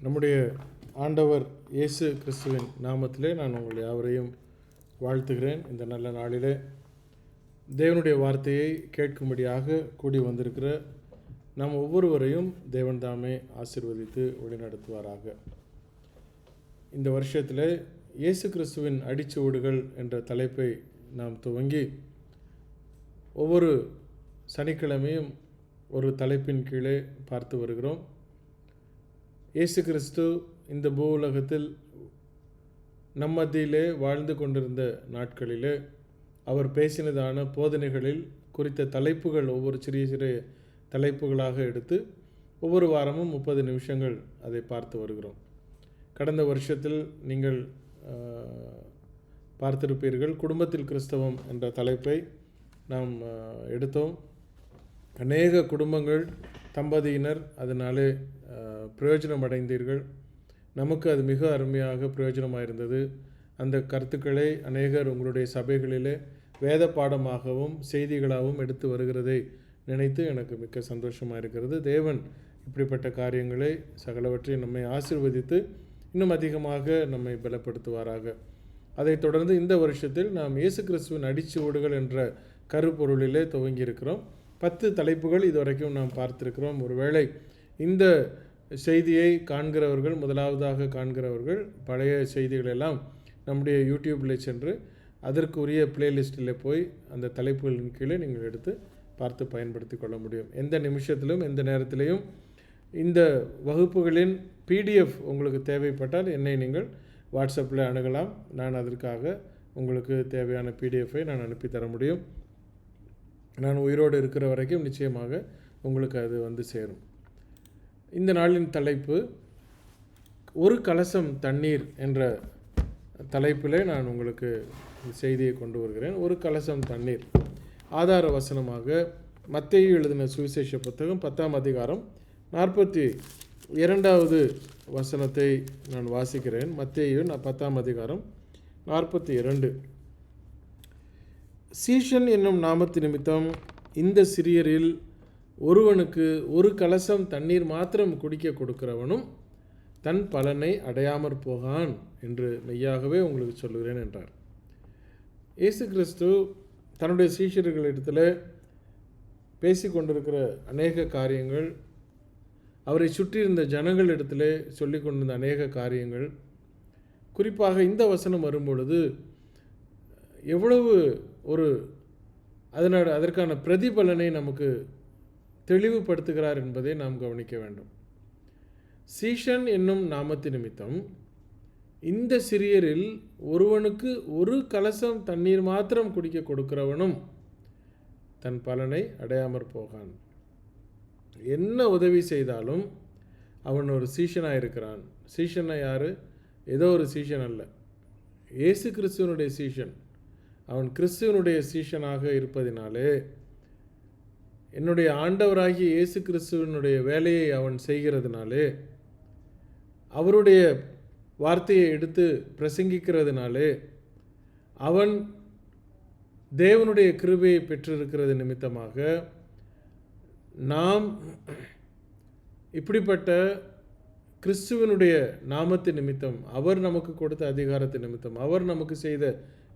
நம்முடைய ஆண்டவர் இயேசு கிறிஸ்துவின் நாமத்திலே நான் உங்கள் யாவரையும் வாழ்த்துகிறேன். இந்த நல்ல நாளிலே தேவனுடைய வார்த்தையை கேட்கும்படியாக கூடி வந்திருக்கிற நாம் ஒவ்வொருவரையும் தேவன் தாமே ஆசீர்வதித்து வழிநடத்துவாராக. இந்த வருஷத்தில் இயேசு கிறிஸ்துவின் அடிச்சுவடுகள் என்ற தலைப்பை நாம் துவங்கி ஒவ்வொரு சனிக்கிழமையும் ஒரு தலைப்பின் கீழே பார்த்து வருகிறோம். இயேசு கிறிஸ்து இந்த பூ உலகத்தில் நம் மத்தியிலே வாழ்ந்து கொண்டிருந்த நாட்களிலே அவர் பேசினதான போதனைகளில் குறித்த தலைப்புகள் ஒவ்வொரு சிறிய சிறிய தலைப்புகளாக எடுத்து ஒவ்வொரு வாரமும் 30 நிமிஷங்கள் அதை பார்த்து வருகிறோம். கடந்த வருஷத்தில் நீங்கள் பார்த்திருப்பீர்கள், குடும்பத்தில் கிறிஸ்தவம் என்ற தலைப்பை நாம் எடுத்தோம். அநேக குடும்பங்கள் தம்பதியினர் அதனாலே பிரயோஜனம் அடைந்தீர்கள். நமக்கு அது மிக அருமையாக பிரயோஜனமாக இருந்தது. அந்த கருத்துக்களை அநேகர் உங்களுடைய சபைகளிலே வேத பாடமாகவும் செய்திகளாகவும் எடுத்து வருகிறதை நினைத்து எனக்கு மிக்க சந்தோஷமாக இருக்கிறது. தேவன் இப்படிப்பட்ட காரியங்களை சகலவற்றையும் நம்மை ஆசீர்வதித்து இன்னும் அதிகமாக நம்மை பலப்படுத்துவாராக. அதைத் தொடர்ந்து இந்த வருஷத்தில் நாம் இயேசு கிறிஸ்துவின் அடிச்சுவடுகள் என்ற கருப்பொருளிலே துவங்கியிருக்கிறோம். 10 தலைப்புகள் இதுவரைக்கும் நாம் பார்த்திருக்கிறோம். ஒருவேளை இந்த செய்தியை காண்கிறவர்கள், முதலாவதாக காண்கிறவர்கள் பழைய செய்திகளெல்லாம் நம்முடைய யூடியூப்பில் சென்று அதற்குரிய பிளேலிஸ்ட்டில் போய் அந்த தலைப்புகளின் கீழே நீங்கள் எடுத்து பார்த்து பயன்படுத்தி கொள்ள முடியும். எந்த நிமிஷத்திலும் எந்த நேரத்திலையும் இந்த வகுப்புகளின் PDF உங்களுக்கு தேவைப்பட்டால் என்னை நீங்கள் வாட்ஸ்அப்பில் அணுகலாம். நான் அதற்காக உங்களுக்கு தேவையான PDFஐ நான் அனுப்பி தர முடியும். நான் உயிரோடு இருக்கிற வரைக்கும் நிச்சயமாக உங்களுக்கு அது வந்து சேரும். இந்த நாளின் தலைப்பு ஒரு கலசம் தண்ணீர் என்ற தலைப்பிலே நான் உங்களுக்கு செய்தியை கொண்டு வருகிறேன். ஒரு கலசம் தண்ணீர். ஆதார வசனமாக மத்தேயு எழுதின சுவிசேஷ புத்தகம் 10ஆம் அதிகாரம் 42வது வசனத்தை நான் வாசிக்கிறேன். மத்தேயு 10ஆம் அதிகாரம் 42. சீஷன் என்னும் நாமத்து நிமித்தம் இந்த சிறியரில் ஒருவனுக்கு ஒரு கலசம் தண்ணீர் மாத்திரம் குடிக்க கொடுக்கிறவனும் தன் பலனை அடையாமற் போகான் என்று மெய்யாகவே உங்களுக்கு சொல்லுகிறேன் என்றார். இயேசு கிறிஸ்து தன்னுடைய சீஷர்களிடத்தில் பேசி கொண்டிருக்கிற அநேக காரியங்கள், அவரை சுற்றியிருந்த ஜனங்களிடத்தில் சொல்லி கொண்டிருந்த அநேக காரியங்கள், குறிப்பாக இந்த வசனம் வரும்பொழுது எவ்வளவு அதற்கான பிரதிபலனை நமக்கு தெளிவுபடுத்துகிறார் என்பதை நாம் கவனிக்க வேண்டும். சீஷன் என்னும் நாமத்து நிமித்தம் இந்த சிறியரில் ஒருவனுக்கு ஒரு கலசம் தண்ணீர் மாத்திரம் குடிக்க கொடுக்கிறவனும் தன் பலனை அடையாமற் போகான். என்ன உதவி செய்தாலும் அவன் ஒரு சீஷனாக இருக்கிறான். சீஷனை யார்? ஏதோ ஒரு சீஷன் அல்ல, இயேசு கிறிஸ்துவனுடைய சீஷன். அவன் கிறிஸ்துவனுடைய சீஷனாக இருப்பதினாலே, என்னுடைய ஆண்டவராகிய இயேசு கிறிஸ்துவனுடைய வேலையை அவன் செய்கிறதுனாலே, அவருடைய வார்த்தையை எடுத்து பிரசங்கிக்கிறதுனாலே, அவன் தேவனுடைய கிருபையை பெற்றிருக்கிறது நிமித்தமாக நாம் இப்படிப்பட்ட கிறிஸ்துவனுடைய நாமத்து நிமித்தம், அவர் நமக்கு கொடுத்த அதிகாரத்து நிமித்தம், அவர் நமக்கு செய்த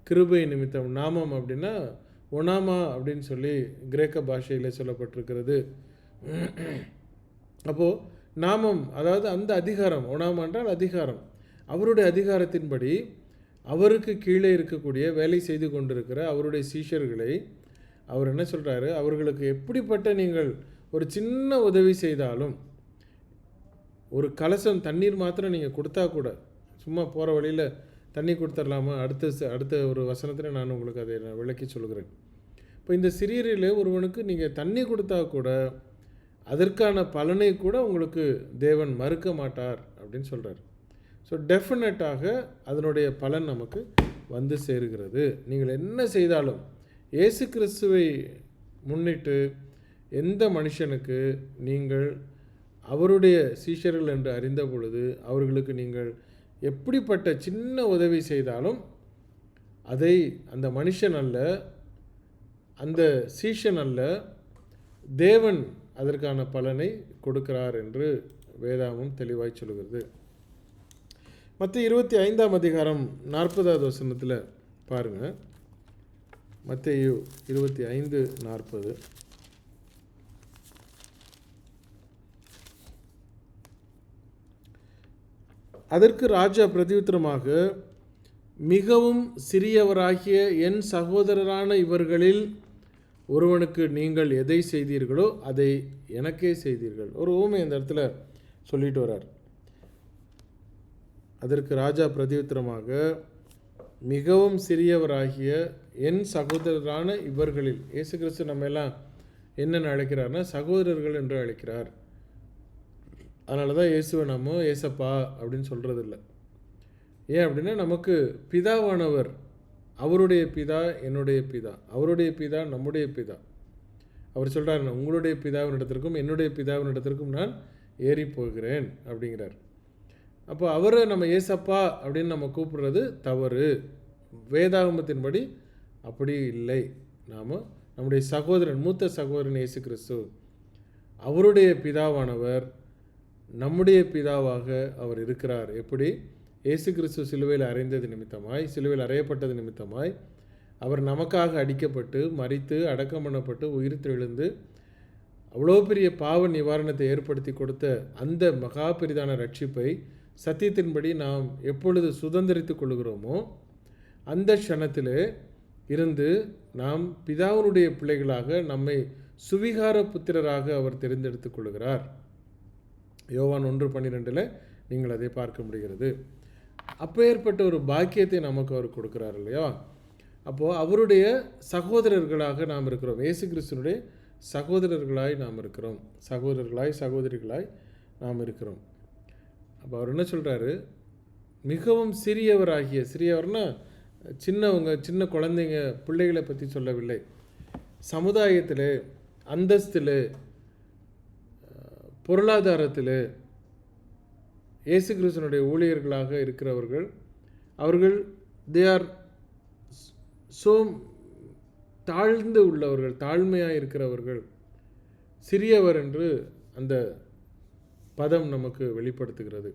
கிருபை நிமித்தம், நாமம் அப்படின்னா ஒனாமா அப்படின்னு சொல்லி கிரேக்க பாஷையில் சொல்லப்பட்டிருக்கிறது. அப்போது நாமம், அதாவது அந்த அதிகாரம், ஒனாமா என்றால் அதிகாரம், அவருடைய அதிகாரத்தின்படி அவருக்கு கீழே இருக்கக்கூடிய வேலை செய்து கொண்டிருக்கிற அவருடைய சீஷர்களை அவர் என்ன சொல்கிறாரு, அவர்களுக்கு எப்படிப்பட்ட நீங்கள் ஒரு சின்ன உதவி செய்தாலும், ஒரு கலசம் தண்ணீர் மாத்திரம் நீங்கள் கொடுத்தா கூட, சும்மா போகிற வழியில் தண்ணி கொடுத்துடலாமா, அடுத்த ஒரு வசனத்தில் நான் உங்களுக்கு அதை விளக்கி சொல்கிறேன். இப்போ இந்த சிறியரில் ஒருவனுக்கு நீங்கள் தண்ணி கொடுத்தா கூட அதற்கான பலனை கூட உங்களுக்கு தேவன் மறுக்க மாட்டார் அப்படின்னு சொல்கிறார். ஸோ டெஃபினட்டாக அதனுடைய பலன் நமக்கு வந்து சேருகிறது. நீங்கள் என்ன செய்தாலும் இயேசு கிறிஸ்துவை முன்னிட்டு எந்த மனுஷனுக்கு நீங்கள் அவருடைய சீஷர்கள் என்று அறிந்த பொழுது அவர்களுக்கு நீங்கள் எப்படிப்பட்ட சின்ன உதவி செய்தாலும் அதை அந்த மனுஷன் அல்ல, அந்த சீஷன் அல்ல, தேவன் அதற்கான பலனை கொடுக்கிறார் என்று வேதாகமம் தெளிவாய் சொல்கிறது. மத்திய 25ஆம் அதிகாரம் 40வது வசனத்தில் பாருங்கள். மத்தேயு 25:40. அதற்கு ராஜா பிரதியுத்தரமாக, மிகவும் சிறியவராகிய என் சகோதரரான இவர்களில் ஒருவனுக்கு நீங்கள் எதை செய்தீர்களோ அதை எனக்கே செய்தீர்கள். ஒரு ஊமை அந்த இடத்துல சொல்லிட்டு வர்றார். அதற்கு ராஜா பிரதியுத்தரமாக, மிகவும் சிறியவராகிய என் சகோதரரான இவர்களில். இயேசு கிறிஸ்து நம்ம எல்லாம் என்னென்னு அழைக்கிறார்னா சகோதரர்கள் என்று அழைக்கிறார். அதனால தான் இயேசுவை நம்ம ஏசப்பா அப்படின்னு சொல்கிறதில்ல. ஏன் அப்படின்னா, நமக்கு பிதாவானவர் அவருடைய பிதா என்னுடைய பிதா, அவருடைய பிதா நம்முடைய பிதா. அவர் சொல்கிறார், உங்களுடைய பிதாவினிடத்திற்கும் என்னுடைய பிதாவினிடத்திற்கும் நான் ஏறி போகிறேன் அப்படிங்கிறார். அப்போ அவரை நம்ம ஏசப்பா அப்படின்னு நம்ம கூப்பிடுறது தவறு. வேதாகமத்தின்படி அப்படி இல்லை. நாம் நம்முடைய சகோதரன், மூத்த சகோதரன் இயேசு கிறிஸ்து, அவருடைய பிதாவானவர் நம்முடைய பிதாவாக அவர் இருக்கிறார். எப்படி? இயேசு கிறிஸ்து சிலுவையில் அறைந்தது நிமித்தமாய், சிலுவையில் அறையப்பட்டது நிமித்தமாய் அவர் நமக்காக அடிக்கப்பட்டு மரித்து அடக்கம் பண்ணப்பட்டு உயிர் தெழுந்து அவ்வளோ பெரிய பாவ நிவாரணத்தை ஏற்படுத்தி கொடுத்த அந்த மகா பெரிதான ரட்சிப்பை சத்தியத்தின்படி நாம் எப்பொழுது சுதந்திரித்து கொள்கிறோமோ அந்த க்ஷணத்தில் இருந்து நாம் பிதாவினுடைய பிள்ளைகளாக, நம்மை சுவிகார புத்திரராக அவர் தெரிந்தெடுத்து கொள்கிறார். யோவான் 1:12 நீங்கள் அதை பார்க்க முடிகிறது. அப்பேற்பட்ட ஒரு பாக்கியத்தை நமக்கு அவர் கொடுக்கிறார் இல்லையா? அப்போது அவருடைய சகோதரர்களாக நாம் இருக்கிறோம். இயேசு கிறிஸ்துனுடைய சகோதரர்களாய் நாம் இருக்கிறோம். சகோதரர்களாய் சகோதரிகளாய் நாம் இருக்கிறோம். அப்போ அவர் என்ன சொல்கிறாரு? மிகவும் சிறியவராகிய, சிறியவர்னா சின்னவங்க, சின்ன குழந்தைங்க, பிள்ளைகளை பற்றி சொல்லவில்லை. சமுதாயத்தில், அந்தஸ்தில், பொருளாதாரத்தில் இயேசு கிறிஸ்துனுடைய ஊழியர்களாக இருக்கிறவர்கள், அவர்கள் தே ஆர் ஸோ தாழ்ந்து உள்ளவர்கள், தாழ்மையாக இருக்கிறவர்கள். சிறியவர் என்று அந்த பதம் நமக்கு வெளிப்படுத்துகிறது.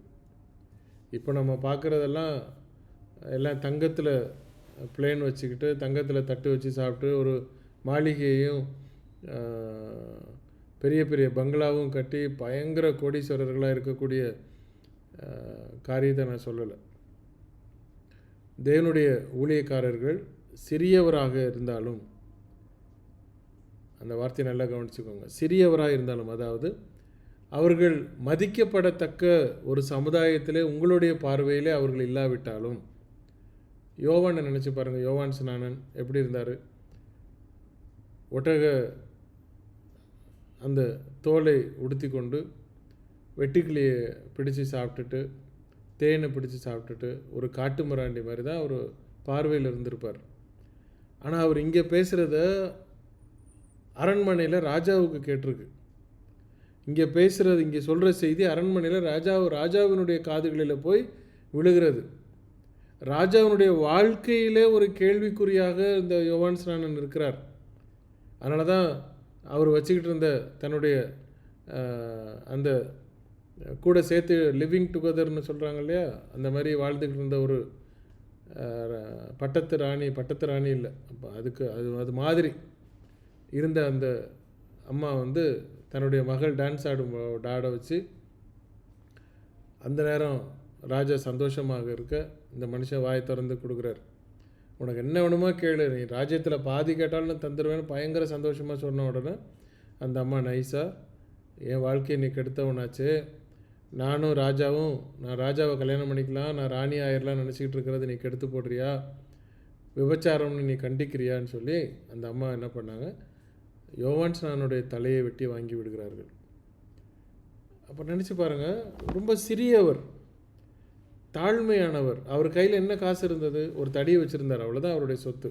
இப்போ நம்ம பார்க்குறதெல்லாம் எல்லாம் தங்கத்தில் பிளேன் வச்சுக்கிட்டு, தங்கத்தில் தட்டு வச்சு சாப்பிட்டு, ஒரு மாளிகையையும் பெரிய பெரிய பங்களாவும் கட்டி பயங்கர கோடீஸ்வரர்களாக இருக்கக்கூடிய காரியத்தை நான் சொல்லலை. தேவனுடைய ஊழியக்காரர்கள் சிறியவராக இருந்தாலும், அந்த வார்த்தையை நல்லா கவனிச்சுக்கோங்க, சிறியவராக இருந்தாலும், அதாவது அவர்கள் மதிக்கப்படத்தக்க ஒரு சமுதாயத்திலே உங்களுடைய பார்வையிலே அவர்கள் இல்லாவிட்டாலும், யோவானை நினச்சி பாருங்கள். யோவான் ஸ்நானன் எப்படி இருந்தார்? ஒட்டக அந்த தோலை உடுத்தி கொண்டு வெட்டுக்கிளியை பிடிச்சி சாப்பிட்டுட்டு, தேனை பிடிச்சி சாப்பிட்டுட்டு, ஒரு காட்டு மிராண்டி மாதிரி தான் ஒரு பார்வையில் இருந்திருப்பார். ஆனால் அவர் இங்கே பேசுகிறத அரண்மனையில் ராஜாவுக்கு கேட்டிருக்கு. இங்கே பேசுகிறது, இங்கே சொல்கிற செய்தி அரண்மனையில் ராஜாவினுடைய காதுகளில் போய் விழுகிறது. ராஜாவினுடைய வாழ்க்கையிலே ஒரு கேள்விக்குறியாக இந்த யோவான் ஸ்நானன் இருக்கிறார். அதனால தான் அவர் வச்சுக்கிட்டு இருந்த தன்னுடைய அந்த கூட சேர்த்து லிவிங் டுகெதர்னு சொல்கிறாங்க இல்லையா, அந்த மாதிரி வாழ்ந்துக்கிட்டு இருந்த ஒரு பட்டத்து ராணி இல்லை, அப்போ அது மாதிரி இருந்த அந்த அம்மா தன்னுடைய மகள் டான்ஸ் ஆட வச்சு, அந்த நேரம் ராஜா சந்தோஷமாக இருக்க இந்த மனுஷன் வாய் திறந்து கொடுக்குறார். உனக்கு என்ன வேணுமோ கேளு, நீ ராஜ்யத்தில் பாதி கேட்டாலும் தந்துடுவேன்னு பயங்கர சந்தோஷமாக சொன்ன உடனே அந்த அம்மா நைஸாக, என் வாழ்க்கையை நீ கெடுத்தவனாச்சு, நான் ராஜாவை கல்யாணம் பண்ணிக்கலாம், நான் ராணி ஆயிரலாம் நினச்சிக்கிட்டு இருக்கிறது நீ கெடுத்து போடுறியா, விபச்சாரம்னு நீ கண்டிக்கிறியான்னு சொல்லி அந்த அம்மா என்ன பண்ணாங்க, யோவான் ஸ்நானனுடைய தலையை வெட்டி வாங்கி விடுகிறார்கள். அப்போ நினச்சி பாருங்கள், ரொம்ப சிறியவர், தாழ்மையானவர். அவர் கையில் என்ன காசு இருந்தது? ஒரு தடியை வச்சுருந்தார், அவ்வளோதான் அவருடைய சொத்து.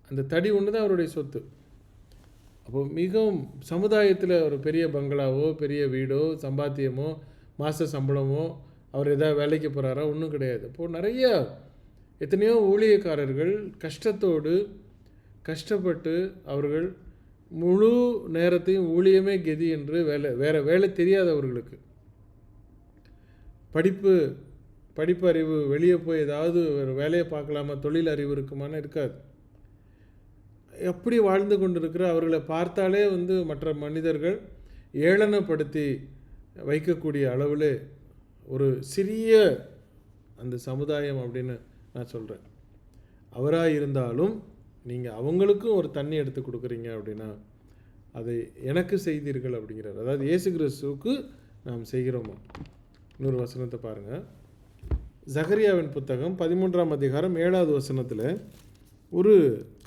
அந்த தடி ஒன்று தான் அவருடைய சொத்து. அப்போ மிகவும் சமுதாயத்தில் ஒரு பெரிய பங்களாவோ, பெரிய வீடோ, சம்பாத்தியமோ, மாத சம்பளமோ, அவர் எதாவது வேலைக்கு போகிறாரா? ஒன்றும் கிடையாது. அப்போது எத்தனையோ ஊழியக்காரர்கள் கஷ்டப்பட்டு அவர்கள் முழு நேரத்தையும் ஊழியமே கெதி என்று வேலை தெரியாதவர்களுக்கு, படிப்பு படிப்பு அறிவு, வெளியே போய் ஏதாவது ஒரு வேலையை பார்க்கலாமா, தொழில் அறிவு இருக்குமான்னு இருக்காது. எப்படி வாழ்ந்து கொண்டிருக்கிற அவர்களை பார்த்தாலே மற்ற மனிதர்கள் ஏளனப்படுத்தி வைக்கக்கூடிய அளவில் ஒரு சிறிய அந்த சமுதாயம் அப்படின்னு நான் சொல்கிறேன். அவராக இருந்தாலும் நீங்கள் அவங்களுக்கும் ஒரு தண்ணி எடுத்து கொடுக்குறீங்க அப்படின்னா அதை எனக்கு செய்தீர்கள் அப்படிங்கிறார். அதாவது இயேசு கிறிஸ்துவுக்கு நாம் செய்கிறோமா. இன்னொரு வசனத்தை பாருங்கள். சகரியாவின் புத்தகம் 13ஆம் அதிகாரம் 7வது வசனத்தில் ஒரு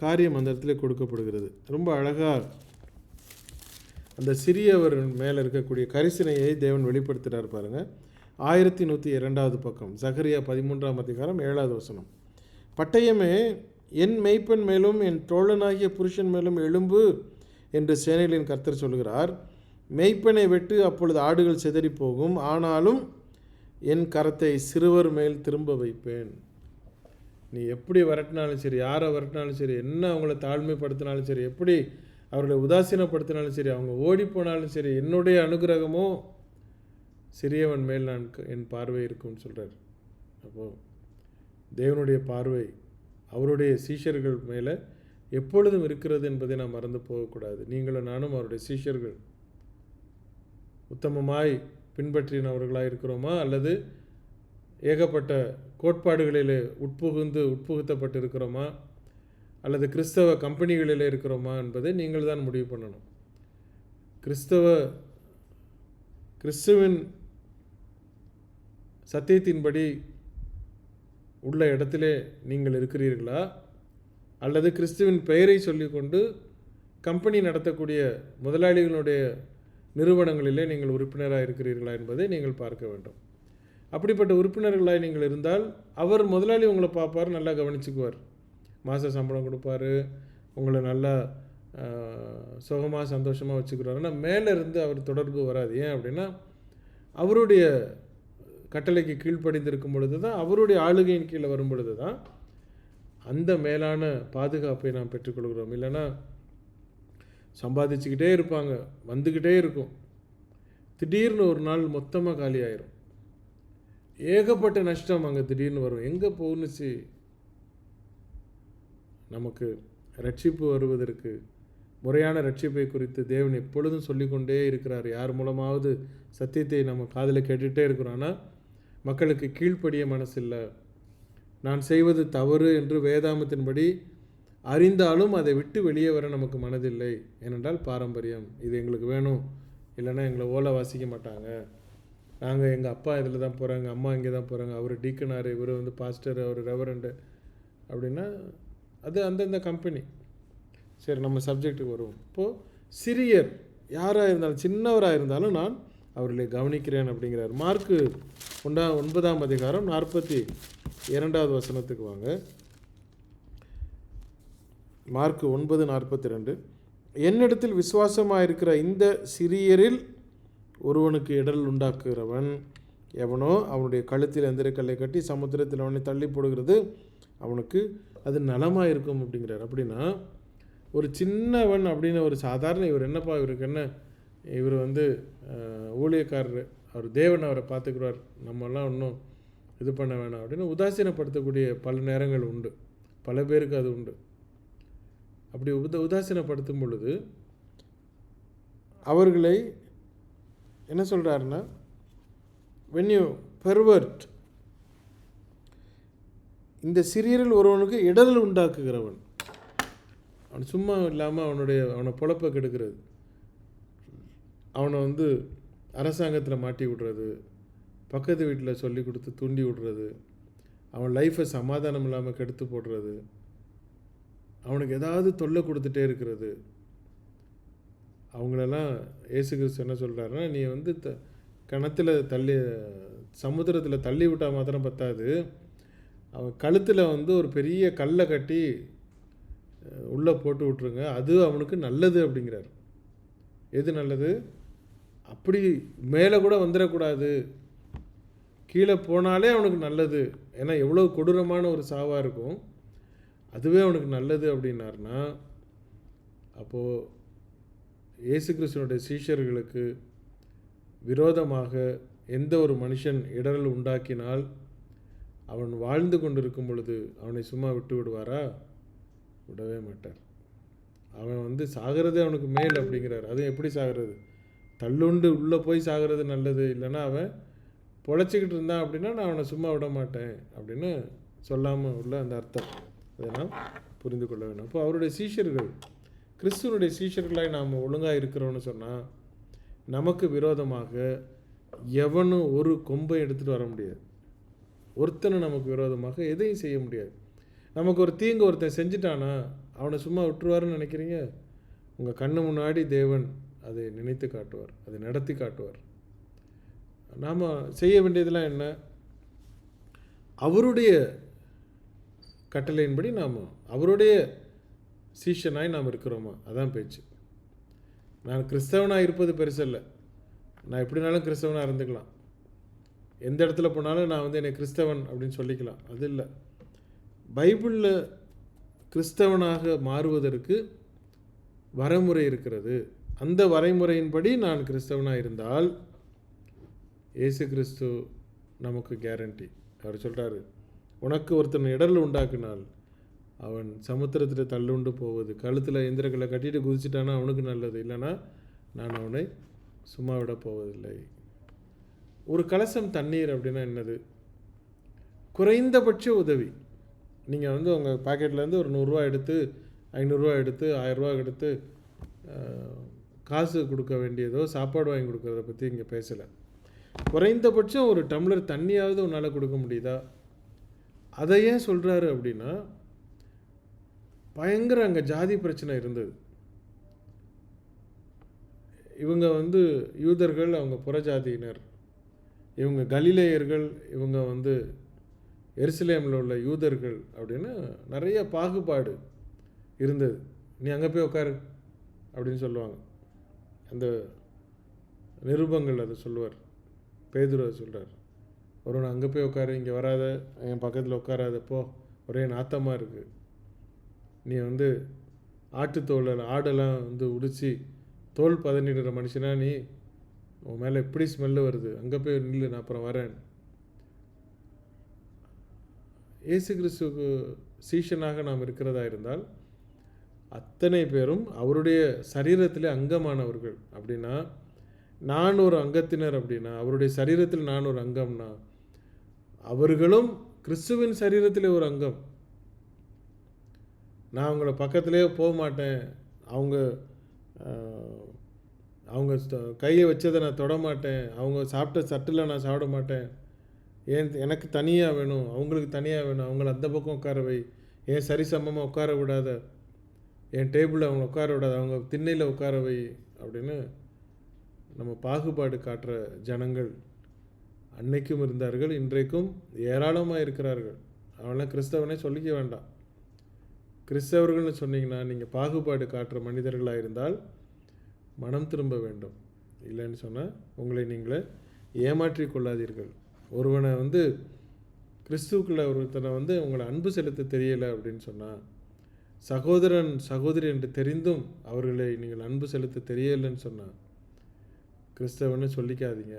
காரியம் அந்த இடத்துல கொடுக்கப்படுகிறது. ரொம்ப அழகாக அந்த சிறியவர் மேலே இருக்கக்கூடிய கரிசனையை தேவன் வெளிப்படுத்துகிறார் பாருங்கள். 1102வது பக்கம், சகரியா 13ஆம் அதிகாரம் 7வது வசனம். பட்டயமே, என் மெய்ப்பன் மேலும் என் தோழனாகிய புருஷன் மேலும் எழும்பு என்று சேனைகளின் கர்த்தர் சொல்கிறார். மெய்ப்பனை வெட்டு, அப்பொழுது ஆடுகள் சிதறி போகும், ஆனாலும் என் கரத்தை சிறுவர் மேல் திரும்ப வைப்பேன். நீ எப்படி வரட்டினாலும் சரி, யாரை வரட்டினாலும் சரி, என்ன அவங்கள தாழ்மைப்படுத்தினாலும் சரி, எப்படி அவர்களை உதாசீனப்படுத்தினாலும் சரி, அவங்க ஓடி போனாலும் சரி, என்னுடைய அனுகிரகமோ சிறியவன் மேல் என் பார்வை இருக்கும்னு சொல்கிறார். அப்போது தேவனுடைய பார்வை அவருடைய சீஷர்கள் மேலே எப்பொழுதும் இருக்கிறது என்பதை நாம் மறந்து போகக்கூடாது. நீங்களும் நானும் அவருடைய சீஷர்கள். உத்தமமாய் பின்பற்றினவர்களாக இருக்கிறோமா, அல்லது ஏகப்பட்ட கோட்பாடுகளிலே உட்புகுத்தப்பட்டு இருக்கிறோமா, அல்லது கிறிஸ்தவ கம்பெனிகளில் இருக்கிறோமா என்பதை நீங்கள் தான் முடிவு பண்ணணும். கிறிஸ்துவின் சத்தியத்தின்படி உள்ள இடத்திலே நீங்கள் இருக்கிறீர்களா, அல்லது கிறிஸ்துவின் பெயரை சொல்லிக்கொண்டு கம்பெனி நடத்தக்கூடிய முதலாளிகளுடைய நிறுவனங்களிலே நீங்கள் உறுப்பினராக இருக்கிறீர்களா என்பதை நீங்கள் பார்க்க வேண்டும். அப்படிப்பட்ட உறுப்பினர்களாக நீங்கள் இருந்தால் அவர் முதலாளி உங்களை பார்ப்பார், நல்லா கவனிச்சுக்குவார், மாத சம்பளம் கொடுப்பார், உங்களை நல்லா சுகமாக சந்தோஷமாக வச்சுக்கிறார். ஆனால் மேலே இருந்து அவர் தொடர்பு வராது. ஏன் அப்படின்னா அவருடைய கட்டளைக்கு கீழ்ப்படிந்திருக்கும் பொழுது தான், அவருடைய ஆளுகையின் கீழே வரும் பொழுது தான் அந்த மேலான பாதுகாப்பை நாம் பெற்றுக்கொள்கிறோம். இல்லைன்னா சம்பாதிச்சுக்கிட்டே இருப்பாங்க, வந்துக்கிட்டே இருக்கும், திடீர்னு ஒரு நாள் மொத்தமாக காலி ஆயிரும். ஏகப்பட்ட நஷ்டம் அங்கே திடீர்னு வரும். எங்கே போணுச்சு? நமக்கு ரட்சிப்பு வருவதற்கு முறையான ரட்சிப்பை குறித்து தேவன் எப்பொழுதும் சொல்லிக்கொண்டே இருக்கிறார். யார் மூலமாவது சத்தியத்தை நம்ம காதில் கேட்டுகிட்டே இருக்கிறோம். ஆனால் மக்களுக்கு கீழ்ப்படிய மனசில்லை. நான் செய்வது தவறு என்று வேதாமத்தின்படி அறிந்தாலும் அதை விட்டு வெளியே வர நமக்கு மனதில்லை. ஏனென்றால் பாரம்பரியம், இது எங்களுக்கு வேணும், இல்லைன்னா எங்களை ஓலை வாசிக்க மாட்டாங்க, நாங்கள் எங்கள் அப்பா இதில் தான் போகிறாங்க, அம்மா இங்கே தான் போகிறாங்க, அவர் டீக்கனார், இவர் பாஸ்டர், அவர் ரெவரண்டு அப்படின்னா அது அந்தந்த கம்பெனி. சரி, நம்ம சப்ஜெக்ட்டுக்கு வருவோம். இப்போது சிறியர் யாராக இருந்தாலும், சின்னவராக இருந்தாலும் நான் அவர்களை கவனிக்கிறேன் அப்படிங்கிறார். மார்க்கு 9ஆம் அதிகாரம் 42வது வசனத்துக்கு வாங்க. மார்க்கு 9:42. என்னிடத்தில் விசுவாசமாக இருக்கிற இந்த சிறியரில் ஒருவனுக்கு இடரல் உண்டாக்குகிறவன் எவனோ அவனுடைய கழுத்தில் எந்திரக்கல்லை கட்டி சமுத்திரத்தில் அவனை தள்ளி போடுகிறது அவனுக்கு அது நலமாக இருக்கும் அப்படிங்கிறார். அப்படின்னா ஒரு சின்னவன் அப்படின்னு ஒரு சாதாரண, இவர் என்னப்பா, இவருக்கு என்ன, இவர் ஊழியக்காரர், அவர் தேவன் அவரை பார்த்துக்கிறார், நம்மெல்லாம் இன்னும் இது பண்ண வேணாம் அப்படின்னு உதாசீனப்படுத்தக்கூடிய பல நேரங்கள் உண்டு. பல பேருக்கு அது உண்டு. அப்படி உதாசீனப்படுத்தும் பொழுது அவர்களை என்ன சொல்கிறாருன்னா, when you pervert, இந்த சிறியரில் ஒருவனுக்கு இடரல் உண்டாக்குகிறவன், அவன் சும்மா இல்லாமல் அவனை பொழப்பை கெடுக்கிறது, அவனை அரசாங்கத்தில் மாட்டி விடுறது, பக்கத்து வீட்டில் சொல்லி கொடுத்து தூண்டி விடுறது, அவன் லைஃப்பை சமாதானம் இல்லாமல் கெடுத்து போடுறது, அவனுக்கு ஏதாவது தொல்லை கொடுத்துட்டே இருக்கிறது, அவங்களெல்லாம் இயேசு கிறிஸ்து என்ன சொல்கிறாருன்னா, நீ கிணத்துல தள்ளி சமுத்திரத்தில் தள்ளி விட்டால் மாத்திரம் பத்தாது, அவன் கழுத்தில் ஒரு பெரிய கல்லை கட்டி உள்ளே போட்டு விட்ருங்க, அது அவனுக்கு நல்லது அப்படிங்கிறார். எது நல்லது? அப்படி மேலே கூட வந்துடக்கூடாது, கீழே போனாலே அவனுக்கு நல்லது. ஏன்னா எவ்வளோ கொடூரமான ஒரு சாவாக இருக்கும், அதுவே அவனுக்கு நல்லது அப்படின்னாருன்னா, அப்போது இயேசு கிறிஸ்துவனுடைய சீஷர்களுக்கு விரோதமாக எந்த ஒரு மனுஷன் இடரல் உண்டாக்கினால் அவன் வாழ்ந்து கொண்டிருக்கும் பொழுது அவனை சும்மா விட்டு விடுவாரா? விடவே மாட்டார். அவன் சாகிறது அவனுக்கு மேல் அப்படிங்கிறார். அதுவும் எப்படி சாகிறது? தள்ளுண்டு உள்ளே போய் சாகிறது நல்லது. இல்லைன்னா அவன் பொழைச்சிக்கிட்டு இருந்தான் அப்படின்னா நான் அவனை சும்மா விட மாட்டேன் அப்படின்னு சொல்லாமல் உள்ள அந்த அர்த்தம் அதை நாம் புரிந்து கொள்ள வேண்டும். அப்போ அவருடைய சீஷர்கள், கிறிஸ்துவனுடைய சீஷர்களாய் நாம் ஒழுங்காக இருக்கிறோன்னு சொன்னால் நமக்கு விரோதமாக எவனும் ஒரு கொம்பை எடுத்துகிட்டு வர முடியாது. ஒருத்தனை நமக்கு விரோதமாக எதையும் செய்ய முடியாது. நமக்கு ஒரு தீங்கு ஒருத்தன் செஞ்சுட்டானா அவனை சும்மா விட்டுருவாருன்னு நினைக்கிறீங்க? உங்கள் கண்ணு முன்னாடி தேவன் அதை நினைத்து காட்டுவார், அதை நடத்தி காட்டுவார். நாம் செய்ய வேண்டியதெல்லாம் என்ன? அவருடைய கட்டளையின்படி நாம் அவருடைய சீஷனாய் நாம் இருக்கிறோமா? அதான் பேச்சு. நான் கிறிஸ்தவனாக இருப்பது பெருசல்ல. நான் எப்படினாலும் கிறிஸ்தவனாக இருந்துக்கலாம். எந்த இடத்துல போனாலும் நான் என்னை கிறிஸ்தவன் அப்படின்னு சொல்லிக்கலாம். அது இல்லை. பைபிளில் கிறிஸ்தவனாக மாறுவதற்கு வரைமுறை இருக்கிறது. அந்த வரைமுறையின்படி நான் கிறிஸ்தவனாக இருந்தால் இயேசு கிறிஸ்து நமக்கு கேரண்டி. அவர் சொல்கிறாரு, உனக்கு ஒருத்தன் இடர்ல உண்டாக்குனால் அவன் சமுத்திரத்தில் தள்ளுண்டு போவது, கழுத்தில் எந்திரங்களை கட்டிட்டு குதிச்சிட்டானா அவனுக்கு நல்லது, இல்லைன்னா நான் அவனை சும்மா விட போவதில்லை. ஒரு கலசம் தண்ணீர் அப்படின்னா என்னது? குறைந்தபட்ச உதவி. நீங்கள் உங்கள் பாக்கெட்லேருந்து ஒரு 100 ரூபா எடுத்து 500 ரூபா எடுத்து 1000 ரூபா எடுத்து காசு கொடுக்க வேண்டியதோ சாப்பாடு வாங்கி கொடுக்கறத பற்றி இங்கே பேசலை. குறைந்தபட்சம் ஒரு டம்ளர் தண்ணியாவது உன்னால் கொடுக்க முடியுதா? அதை ஏன் சொல்கிறாரு அப்படின்னா, பயங்கர அங்கே ஜாதி பிரச்சனை இருந்தது. இவங்க யூதர்கள், அவங்க புறஜாதியினர், இவங்க கலிலேயர்கள், இவங்க எருசலேமில் உள்ள யூதர்கள் அப்படின்னு நிறைய பாகுபாடு இருந்தது. நீ அங்கே போய் உட்காரு அப்படின்னு சொல்லுவாங்க. அந்த நிருபங்கள் அதை சொல்லுவார். பேதுரு அதை சொல்கிறார், ஒருவன் அங்கே போய் உட்காரு, இங்கே வராத, என் பக்கத்தில் உட்காராதப்போ ஒரே நாத்தமாக இருக்குது. நீ ஆட்டுத்தோல் ஆடெல்லாம் உடிச்சு தோல் பதனிடுற மனுஷனா நீ? உன் மேலே எப்படி ஸ்மெல்லு வருது, அங்கே போய் நில்லு, நான் அப்புறம் வரேன். இயேசு கிறிஸ்துவுக்கு சீஷனாக நாம் இருக்கிறதா இருந்தால் அத்தனை பேரும் அவருடைய சரீரத்தில் அங்கமானவர்கள். அப்படின்னா நான் ஒரு அங்கத்தினர். அப்படின்னா அவருடைய சரீரத்தில் நான் ஒரு அங்கம்னா அவர்களும் கிறிஸ்துவின் சரீரத்தில் ஒரு அங்கம். நான் அவங்கள பக்கத்திலே போக மாட்டேன், அவங்க கையை வச்சதை நான் தொட மாட்டேன், அவங்க சாப்பிட்ட சட்டில் நான் சாப்பிட மாட்டேன், எனக்கு தனியாக வேணும், அவங்களுக்கு தனியாக வேணும், அவங்கள அந்த பக்கம் உட்கார வை, ஏன் சரிசமமாக உட்கார விடாத, என் டேபிளில் அவங்க உட்கார விடாத, அவங்க திண்ணையில் உட்கார வை அப்படின்னு நம்ம பாகுபாடு காட்டுற ஜனங்கள் அன்னைக்கும் இருந்தார்கள், இன்றைக்கும் ஏராளமாக இருக்கிறார்கள். அவங்களாம் கிறிஸ்தவனே சொல்லிக்க வேண்டாம். கிறிஸ்தவர்கள்னு சொன்னீங்கன்னா நீங்கள் பாகுபாடு காட்டுற மனிதர்களாக இருந்தால் மனம் திரும்ப வேண்டும். இல்லைன்னு சொன்னால் உங்களை நீங்களே ஏமாற்றி கொள்ளாதீர்கள். ஒருவனை கிறிஸ்துவுக்குள்ள ஒருத்தனை உங்களை அன்பு செலுத்த தெரியலை அப்படின்னு சொன்னால், சகோதரன் சகோதரி என்று தெரிந்தும் அவர்களை நீங்கள் அன்பு செலுத்த தெரியலைன்னு சொன்னால் கிறிஸ்தவன்னு சொல்லிக்காதீங்க.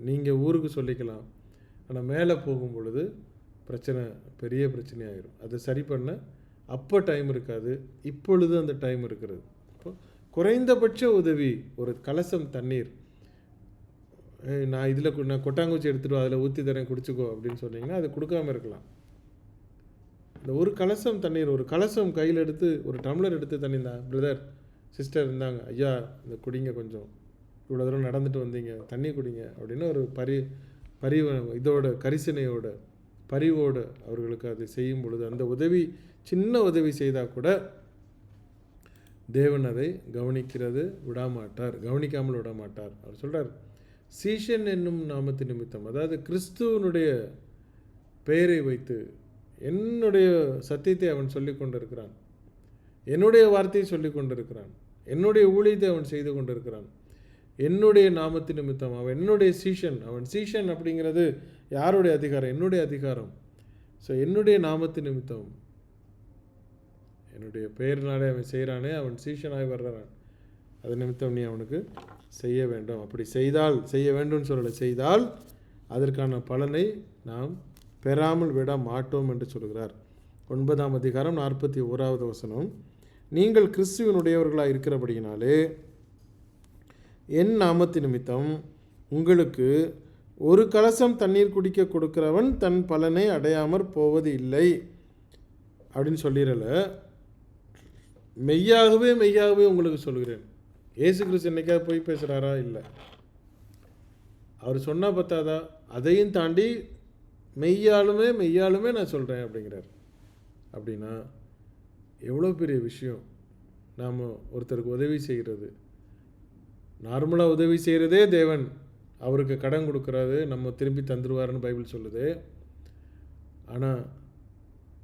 நீங்கள் ஊருக்கு சொல்லிக்கலாம், ஆனால் மேலே போகும் பொழுது பிரச்சனை, பெரிய பிரச்சனையாயிரும். அதை சரி பண்ண அப்போ டைம் இருக்காது, இப்பொழுது அந்த டைம் இருக்கிறது. இப்போ குறைந்தபட்ச உதவி, ஒரு கலசம் தண்ணீர், நான் கொட்டாங்குச்சி எடுத்துகிட்டு அதில் ஊற்றி தரேன் குடிச்சிக்கோ அப்படின்னு சொன்னீங்கன்னா அது கொடுக்காமல் இருக்கலாம். இந்த ஒரு கலசம் தண்ணீர், ஒரு கலசம் கையில் எடுத்து ஒரு டம்ளர் எடுத்து தண்ணி தான் பிரதர் சிஸ்டர் இருந்தாங்க, ஐயா இந்த குடிங்க, கொஞ்சம் இவ்வளோ தூரம் நடந்துட்டு வந்தீங்க, தண்ணி குடிங்க அப்படின்னு ஒரு இதோட கரிசனையோட பரிவோடு அவர்களுக்கு அதை செய்யும் பொழுது, அந்த உதவி சின்ன உதவி செய்தால் கூட தேவன் அதை கவனிக்காமல் விட மாட்டார். அவர் சொல்கிறார், சீஷன் என்னும் நாமத்து நிமித்தம், அதாவது கிறிஸ்துவனுடைய பெயரை வைத்து என்னுடைய சத்தியத்தை அவன் சொல்லி கொண்டிருக்கிறான், என்னுடைய வார்த்தையை சொல்லி கொண்டிருக்கிறான், என்னுடைய ஊழியத்தை அவன் செய்து கொண்டிருக்கிறான், என்னுடைய நாமத்து நிமித்தம் அவன் என்னுடைய சீஷன். அவன் சீஷன் அப்படிங்கிறது யாருடைய அதிகாரம்? என்னுடைய அதிகாரம். ஸோ என்னுடைய நாமத்து நிமித்தம், என்னுடைய பெயர்னாலே அவன் செய்கிறானே, அவன் சீஷனாக வர்றான், அது நிமித்தம் நீ அவனுக்கு செய்ய வேண்டும். அப்படி செய்தால், செய்ய வேண்டும்னு சொல்லலை, செய்தால் அதற்கான பலனை நாம் பெறாமல் விட மாட்டோம் என்று சொல்கிறார். 9ஆம் அதிகாரம் 41வது வசனம், நீங்கள் கிறிஸ்துவனுடையவர்களாக இருக்கிறபடியினாலே என் நாமத்து நிமித்தம் உங்களுக்கு ஒரு கலசம் தண்ணீர் குடிக்க கொடுக்கிறவன் தன் பலனை அடையாமற் போவது இல்லை அப்படின்னு சொல்லிடல. மெய்யாகவே மெய்யாகவே உங்களுக்கு சொல்கிறேன். இயேசு கிறிஸ்து என்னைக்காவது போய் பேசுகிறாரா? இல்லை. அவர் சொன்னால் பத்தாதா, அதையும் தாண்டி மெய்யாலுமே மெய்யாலுமே நான் சொல்கிறேன் அப்படிங்கிறார். அப்படின்னா எவ்வளோ பெரிய விஷயம். நாம் ஒருத்தருக்கு உதவி செய்கிறது, நார்மலாக உதவி செய்கிறதே தேவன் அவருக்கு கடன் கொடுக்குறாரு, நம்ம திரும்பி தந்துடுவாருன்னு பைபிள் சொல்லுது. ஆனால்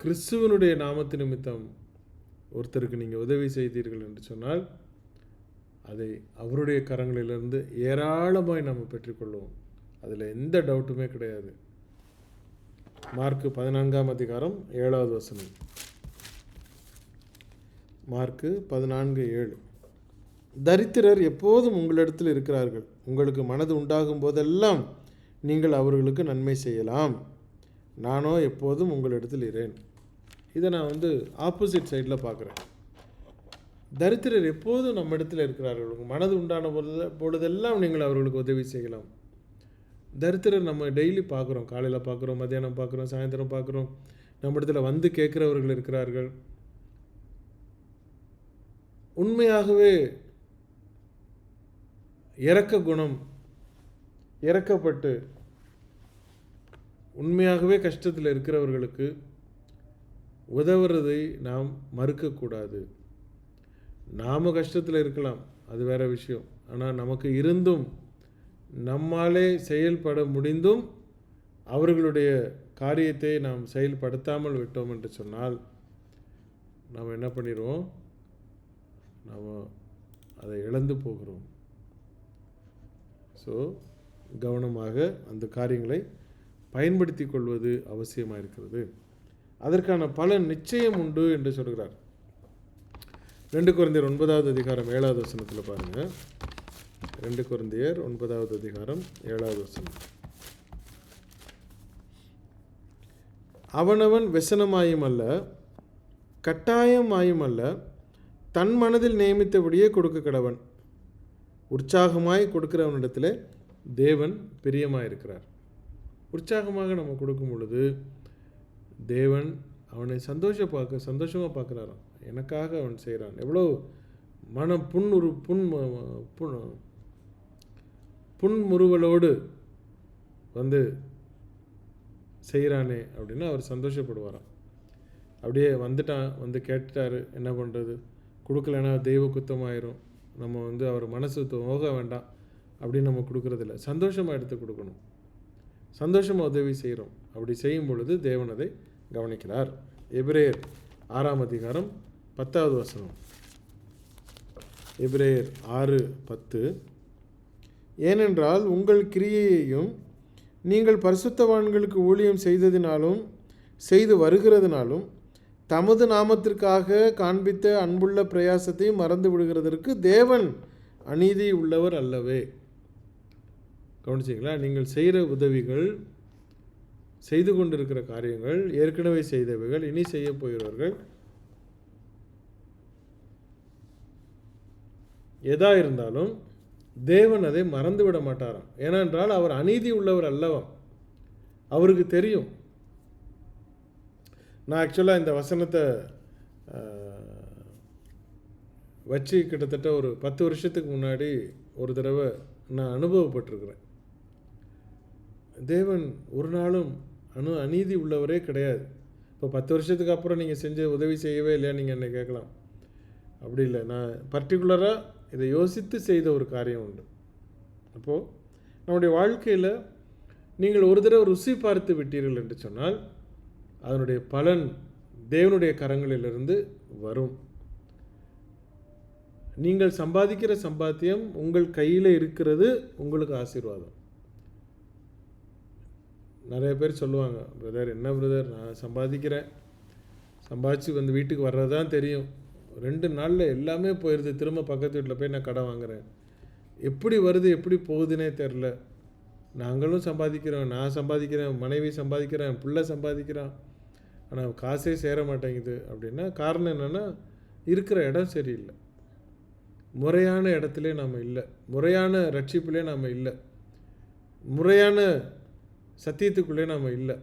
கிறிஸ்துவனுடைய நாமத்து நிமித்தம் ஒருத்தருக்கு நீங்கள் உதவி செய்தீர்கள் என்று சொன்னால் அதை அவருடைய கரங்களிலிருந்து ஏராளமாய் நாம் பெற்றுக்கொள்வோம். அதில் எந்த டவுட்டுமே கிடையாது. மார்க்கு 14ஆம் அதிகாரம் 7வது வசனம். மார்க்கு 14:7. தரித்திரர் எப்போதும் உங்களிடத்தில் இருக்கிறார்கள். உங்களுக்கு மனது உண்டாகும் போதெல்லாம் நீங்கள் அவர்களுக்கு நன்மை செய்யலாம். நானோ எப்போதும் உங்களிடத்தில் இரேன். இதை நான் ஆப்போசிட் சைடில் பார்க்குறேன். தரித்திரர் எப்போதும் நம்ம இடத்துல இருக்கிறார்கள். உங்கள் மனது உண்டான பொழுதெல்லாம் நீங்கள் அவர்களுக்கு உதவி செய்யலாம். தரித்திரர் நம்ம டெய்லி பார்க்குறோம். காலையில் பார்க்குறோம், மத்தியானம் பார்க்குறோம், சாயந்தரம் பார்க்குறோம். நம்ம இடத்துல வந்து கேட்குறவர்கள் இருக்கிறார்கள். உண்மையாகவே இரக்க குணம், இரக்கப்பட்டு உண்மையாகவே கஷ்டத்தில் இருக்கிறவர்களுக்கு உதவுறதை நாம் மறுக்கக்கூடாது. நாம் கஷ்டத்தில் இருக்கலாம், அது வேற விஷயம். ஆனால் நமக்கு இருந்தும் நம்மாலே செயல்பட முடிந்தும் அவர்களுடைய காரியத்தை நாம் செயல்படுத்தாமல் விட்டோம் என்று சொன்னால் நாம் என்ன பண்ணிடுவோம்? நாம் அதை இழந்து போகிறோம். ஸோ கவனமாக அந்த காரியங்களை பயன்படுத்தி கொள்வது அவசியமாக இருக்கிறது. அதற்கான பலன் நிச்சயம் உண்டு என்று சொல்கிறார். 2 கொரிந்தியர் 9வது அதிகாரம் 7வது வசனத்தில் பாருங்கள். 2 கொரிந்தியர் 9வது அதிகாரம் 7வது வசனம். அவனவன் வெசனமாயும் அல்ல, கட்டாயமாயும் அல்ல, தன் மனதில் நியமித்தபடியே கொடுக்க கடவன். உற்சாகமாய் கொடுக்கிறவனிடத்தில் தேவன் பிரியமாயிருக்கிறார். உற்சாகமாக நம்ம கொடுக்கும் பொழுது தேவன் அவனை சந்தோஷமாக பார்க்குறாராம். எனக்காக அவன் செய்கிறான். எவ்வளோ மனம் புன்முறுவலோடு செய்கிறானே அப்படின்னு அவர் சந்தோஷப்படுவாராம். அப்படியே வந்துட்டான், கேட்டுட்டாரு, என்ன பண்ணுறது? கொடுக்கலன்னா தெய்வ குத்தமாயிரும். நம்ம அவர் மனசு நோக வேண்டாம் அப்படின்னு நம்ம கொடுக்குறதில்ல. சந்தோஷமாக எடுத்து கொடுக்கணும். சந்தோஷமாக உதவி செய்கிறோம். அப்படி செய்யும் பொழுது தேவன் அதை கவனிக்கிறார். எபிரேயர் 6ஆம் அதிகாரம் 10வது வசனம். எபிரேயர் 6:10. ஏனென்றால் உங்கள் கிரியையையும் நீங்கள் பரிசுத்தவான்களுக்கு ஊழியம் செய்ததினாலும் செய்து வருகிறதுனாலும் தமது நாமத்திற்காக காண்பித்த அன்புள்ள பிரயாசத்தையும் மறந்து விடுகிறதற்கு தேவன் அநீதி உள்ளவர் அல்லவே. கவனிச்சிங்களா? நீங்கள் செய்கிற உதவிகள், செய்து கொண்டிருக்கிற காரியங்கள், ஏற்கனவே செய்தவைகள், இனி செய்ய போகிறவர்கள் எதா இருந்தாலும் தேவன் அதை மறந்து விட மாட்டாராம். ஏனென்றால் அவர் அநீதி உள்ளவர் அல்லவாம். அவருக்கு தெரியும். நான் ஆக்சுவலாக இந்த வசனத்தை வச்சு கிட்டத்தட்ட ஒரு 10 வருஷத்துக்கு முன்னாடி ஒரு தடவை நான் அனுபவப்பட்டிருக்கிறேன். தேவன் ஒரு நாளும் அநீதி உள்ளவரே கிடையாது. இப்போ 10 வருஷத்துக்கு அப்புறம் நீங்கள் செஞ்ச உதவி செய்யவே இல்லையா நீங்கள் என்னை கேட்கலாம். அப்படி இல்லை. நான் பர்டிகுலராக இதை யோசித்து செய்த ஒரு காரியம் உண்டு. அப்போது நம்முடைய வாழ்க்கையில் நீங்கள் ஒரு தடவை ருசி பார்த்து விட்டீர்கள் என்று சொன்னால் அதனுடைய பலன் தேவனுடைய கரங்களிலிருந்து வரும். நீங்கள் சம்பாதிக்கிற சம்பாத்தியம் உங்கள் கையில் இருக்கிறது உங்களுக்கு ஆசீர்வாதம். நிறைய பேர் சொல்லுவாங்க, பிரதர் என்ன பிரதர் நான் சம்பாதிக்கிறேன், சம்பாதிச்சு வீட்டுக்கு வர்றது தான் தெரியும், 2 நாளில் எல்லாமே போயிடுது, திரும்ப பக்கத்து வீட்டில் போய் நான் கடன் வாங்குகிறேன், எப்படி வருது எப்படி போகுதுன்னே தெரில, நாங்களும் சம்பாதிக்கிறோம், நான் சம்பாதிக்கிறேன், மனைவி சம்பாதிக்கிறேன், பிள்ளை சம்பாதிக்கிறான், ஆனால் காசே சேர மாட்டேங்குது அப்படின்னா காரணம் என்னென்னா இருக்கிற இடம் சரியில்லை. முறையான இடத்துல நாம் இல்லை, முறையான ரட்சிப்பிலே நாம் இல்லை, முறையான சத்தியத்துக்குள்ளே நாம் இல்லை.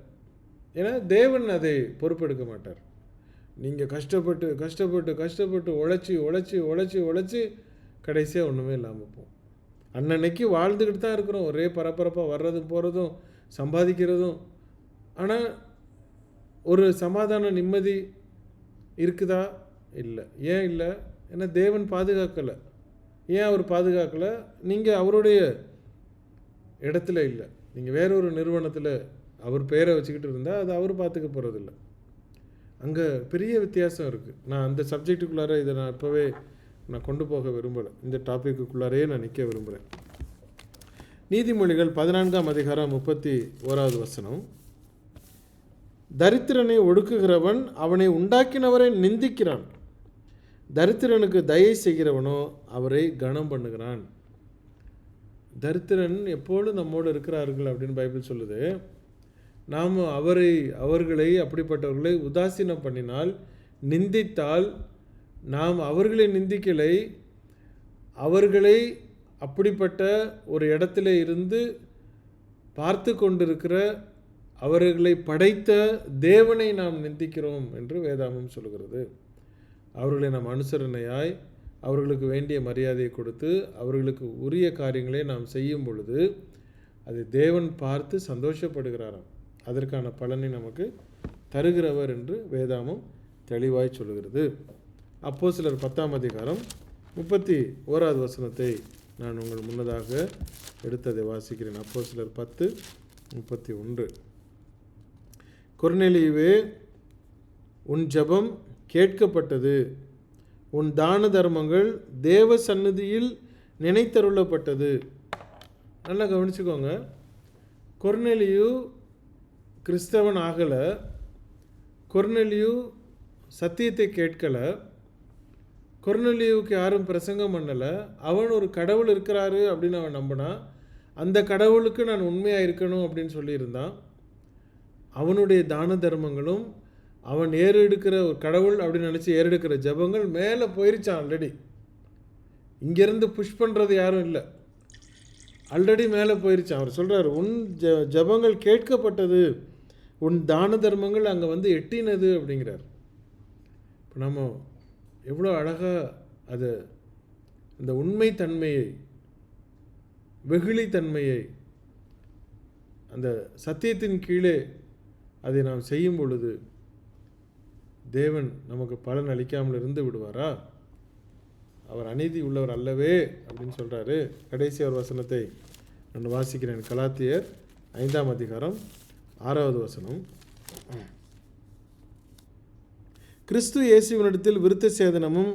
ஏன்னா தேவன் அதை பொறுப்பெடுக்க மாட்டார். நீங்கள் கஷ்டப்பட்டு கஷ்டப்பட்டு கஷ்டப்பட்டு உழைச்சி உழைச்சி உழைச்சி உழைச்சி கடைசியாக ஒன்றுமே இல்லாமல் போகும். அன்னன்னைக்கு வாழ்ந்துக்கிட்டு தான் இருக்கிறோம், ஒரே பரபரப்பாக வர்றதும் போகிறதும் சம்பாதிக்கிறதும். ஆனால் ஒரு சமாதான நிம்மதி இருக்குதா? இல்லை. ஏன் இல்லை? ஏன்னா தேவன் பாதுகாக்கலை. ஏன் அவர் பாதுகாக்கலை? நீங்கள் அவருடைய இடத்துல இல்லை, நீங்கள் வேற ஒரு நிறுவனத்தில் அவர் பேரை வச்சுக்கிட்டு இருந்தால் அது அவர் பார்த்துக்க போகிறதில்ல. அங்கே பெரிய வித்தியாசம் இருக்குது. நான் அந்த சப்ஜெக்டுக்குள்ளார இதை நான் இப்போவே நான் கொண்டு போக விரும்பலை, இந்த டாப்பிக்குள்ளாரையே நான் நிற்க விரும்புகிறேன். நீதிமொழிகள் 14ஆம் அதிகாரம் 31வது வசனம். தரித்திரனை ஒடுக்குகிறவன் அவனை உண்டாக்கினவரை நிந்திக்கிறான், தரித்திரனுக்கு தயை செய்கிறவனோ அவரை கனம் பண்ணுகிறான். தரித்திரன் எப்பொழுதும் நம்மோடு இருக்கிறார்கள் அப்படின்னு பைபிள் சொல்லுது. நாம் அவர்களை அப்படிப்பட்டவர்களை உதாசீனம் பண்ணினால், நிந்தித்தால், நாம் அவர்களை நிந்திக்கலை, அவர்களை அப்படிப்பட்ட ஒரு இடத்துல இருந்து பார்த்து கொண்டிருக்கிற அவர்களை படைத்த தேவனை நாம் நிந்திக்கிறோம் என்று வேதாகமம் சொல்கிறது. அவர்களை நாம் அனுசரணையாய் அவர்களுக்கு வேண்டிய மரியாதையை கொடுத்து அவர்களுக்கு உரிய காரியங்களை நாம் செய்யும் பொழுது அது தேவன் பார்த்து சந்தோஷப்படுகிறாராம். அதற்கான பலனை நமக்கு தருகிறவர் என்று வேதாகமம் தெளிவாய் சொல்கிறது. அப்போஸ்தலர் 10ஆம் அதிகாரம் 31வது வசனத்தை நான் உங்கள் முன்னதாக எடுத்ததை வாசிக்கிறேன். அப்போஸ்தலர் 10:31. கொர்நேலியுவே, உன் ஜெபம் கேட்கப்பட்டது, உன் தான தர்மங்கள் தேவ சந்நிதியில் நினைத்தருளப்பட்டது. நல்லா கவனிச்சுக்கோங்க. கொர்நேலியு கிறிஸ்தவன் ஆகலை, கொர்நேலியு சத்தியத்தை கேட்கலை, கொர்நேலியுவுக்கு யாரும் பிரசங்கம் பண்ணலை. அவன் ஒரு கடவுள் இருக்கிறாரு அப்படின்னு அவன் நம்பினான். அந்த கடவுளுக்கு நான் உண்மையாக இருக்கணும் அப்படின்னு சொல்லியிருந்தான். அவனுடைய தான தர்மங்களும் அவன் ஏறெடுக்கிற ஒரு கடவுள் அப்படின்னு நினச்சி ஏறெடுக்கிற ஜபங்கள் மேலே போயிருச்சான். ஆல்ரெடி இங்கேருந்து புஷ் பண்ணுறது யாரும் இல்லை, ஆல்ரெடி மேலே போயிருச்சான். அவர் சொல்கிறார், உன் ஜபங்கள் கேட்கப்பட்டது, உன் தான தர்மங்கள் அங்கே வந்து எட்டினது அப்படிங்கிறார். இப்போ நம்ம எவ்வளோ அழகாக அதை அந்த உண்மைத்தன்மையை, வெகுளித்தன்மையை, அந்த சத்தியத்தின் கீழே அதை நாம் செய்யும் பொழுது தேவன் நமக்கு பலன் அளிக்காமல் இருந்து விடுவாரா? அவர் அநீதி உள்ளவர் அல்லவே அப்படின்னு சொல்கிறாரு. கடைசி ஒரு வசனத்தை நான் வாசிக்கிறேன். கலாத்தியர் 5ஆம் அதிகாரம் 6வது வசனம். கிறிஸ்து இயேசுவினிடத்தில் விருத்த சேதனமும்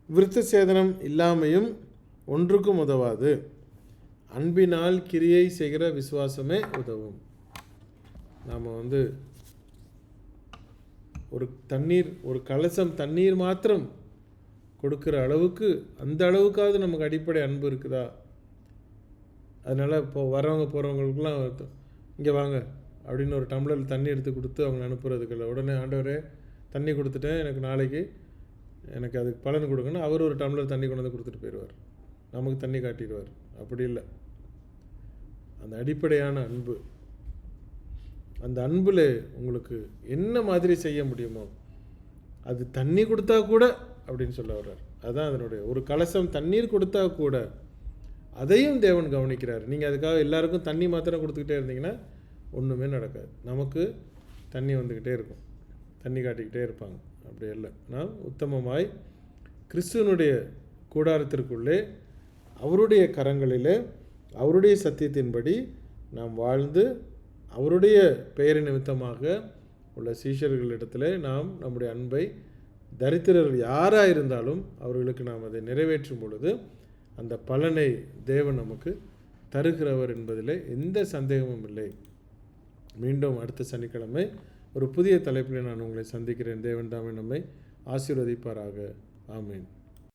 விருத்த சேதனம் இல்லாமையும் ஒன்றுக்கும் உதவாது, அன்பினால் கிரியை செய்கிற விசுவாசமே உதவும். நாம் ஒரு கலசம் தண்ணீர் மாத்திரம் கொடுக்குற அளவுக்கு, அந்த அளவுக்காவது நமக்கு அடிப்படை அன்பு இருக்குதா? அதனால் இப்போ வரவங்க போகிறவங்களுக்குலாம் இங்கே வாங்க அப்படின்னு ஒரு டம்ளர் தண்ணி எடுத்து கொடுத்து அவங்க அனுப்புறதுக்குள்ள உடனே ஆண்டவரே தண்ணி கொடுத்துட்டேன், எனக்கு நாளைக்கு எனக்கு அதுக்கு பலன் கொடுக்கணும், அவர் ஒரு டம்ளர் தண்ணி கொண்டு வந்து கொடுத்துட்டு போயிடுவார், நமக்கு தண்ணி காட்டிடுவார். அப்படி இல்லை. அந்த அடிப்படையான அன்பு, அந்த அன்பில் உங்களுக்கு என்ன மாதிரி செய்ய முடியுமோ அது தண்ணி கொடுத்தா கூட அப்படின்னு சொல்ல வர்றார். அதுதான் அதனுடைய ஒரு கலசம் தண்ணீர் கொடுத்தா கூட அதையும் தேவன் கவனிக்கிறார். நீங்கள் அதுக்காக எல்லாருக்கும் தண்ணி மாத்திரம் கொடுத்துக்கிட்டே இருந்தீங்கன்னா ஒன்றுமே நடக்காது. நமக்கு தண்ணி வந்துக்கிட்டே இருக்கும், தண்ணி காட்டிக்கிட்டே இருப்பாங்க. அப்படி இல்லை. நாம் உத்தமமாய் கிறிஸ்துவனுடைய கூடாரத்திற்குள்ளே அவருடைய கரங்களிலே அவருடைய சத்தியத்தின்படி நாம் வாழ்ந்து அவருடைய பெயரை நிமித்தமாக உள்ள சீஷர்களிடத்தில் நாம் நம்முடைய அன்பை தரித்திரர்கள் யாராக இருந்தாலும் அவர்களுக்கு நாம் அதை நிறைவேற்றும் பொழுது அந்த பலனை தேவன் நமக்கு தருகிறவர் என்பதில் எந்த சந்தேகமும் இல்லை. மீண்டும் அடுத்த சனிக்கிழமை ஒரு புதிய தலைப்பில் நான் உங்களை சந்திக்கிறேன். தேவன் தாமே நம்மை ஆசீர்வதிப்பாராக. ஆமேன்.